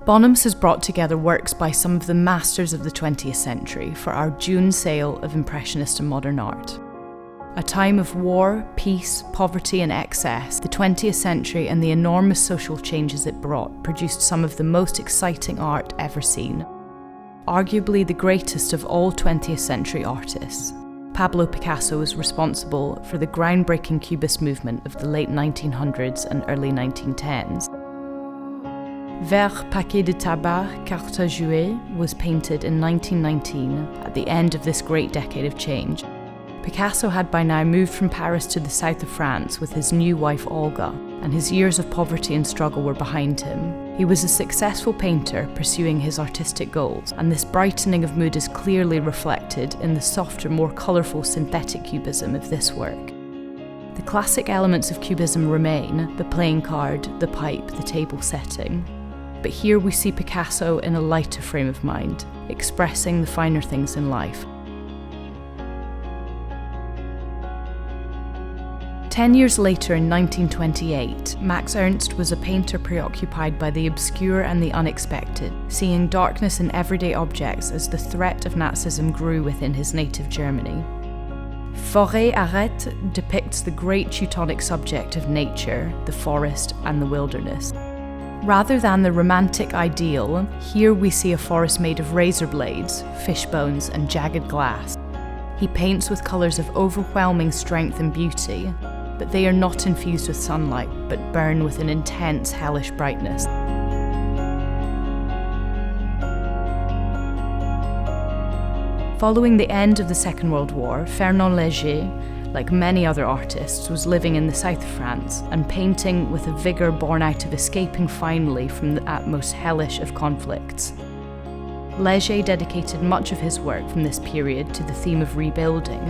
Bonhams has brought together works by some of the masters of the 20th century for our June sale of Impressionist and modern art. A time of war, peace, poverty and excess, the 20th century and the enormous social changes it brought produced some of the most exciting art ever seen. Arguably the greatest of all 20th century artists, Pablo Picasso was responsible for the groundbreaking Cubist movement of the late 1900s and early 1910s. Vert paquet de tabac, carte à jouer was painted in 1919 at the end of this great decade of change. Picasso had by now moved from Paris to the south of France with his new wife Olga, and his years of poverty and struggle were behind him. He was a successful painter pursuing his artistic goals, and this brightening of mood is clearly reflected in the softer, more colourful synthetic cubism of this work. The classic elements of cubism remain: the playing card, the pipe, the table setting. But here we see Picasso in a lighter frame of mind, expressing the finer things in life. 10 years later, in 1928, Max Ernst was a painter preoccupied by the obscure and the unexpected, seeing darkness in everyday objects as the threat of Nazism grew within his native Germany. Forêt Arrête depicts the great Teutonic subject of nature, the forest and the wilderness. Rather than the romantic ideal, here we see a forest made of razor blades, fish bones and jagged glass. He paints with colours of overwhelming strength and beauty, but they are not infused with sunlight, but burn with an intense, hellish brightness. Following the end of the Second World War, Fernand Léger, like many other artists, was living in the south of France and painting with a vigour born out of escaping finally from the most hellish of conflicts. Léger dedicated much of his work from this period to the theme of rebuilding.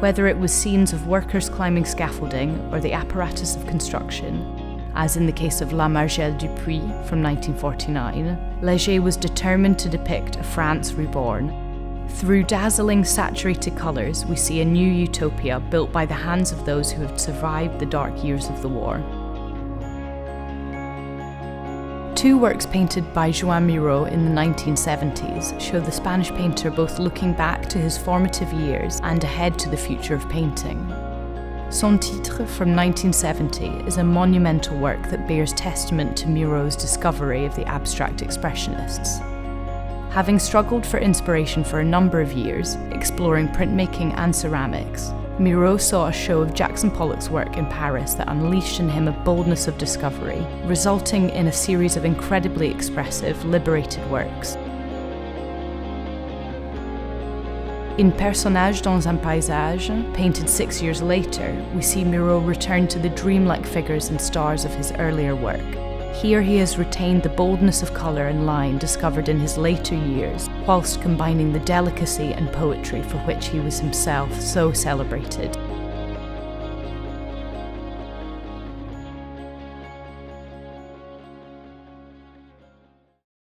Whether it was scenes of workers climbing scaffolding or the apparatus of construction, as in the case of La Margelle du Puy from 1949, Léger was determined to depict a France reborn. Through dazzling, saturated colours, we see a new utopia built by the hands of those who had survived the dark years of the war. Two works painted by Joan Miró in the 1970s show the Spanish painter both looking back to his formative years and ahead to the future of painting. Son Titre from 1970 is a monumental work that bears testament to Miró's discovery of the abstract expressionists. Having struggled for inspiration for a number of years, exploring printmaking and ceramics, Miró saw a show of Jackson Pollock's work in Paris that unleashed in him a boldness of discovery, resulting in a series of incredibly expressive, liberated works. In Personnage dans un paysage, painted 6 years later, we see Miró return to the dreamlike figures and stars of his earlier work. Here he has retained the boldness of colour and line discovered in his later years, whilst combining the delicacy and poetry for which he was himself so celebrated.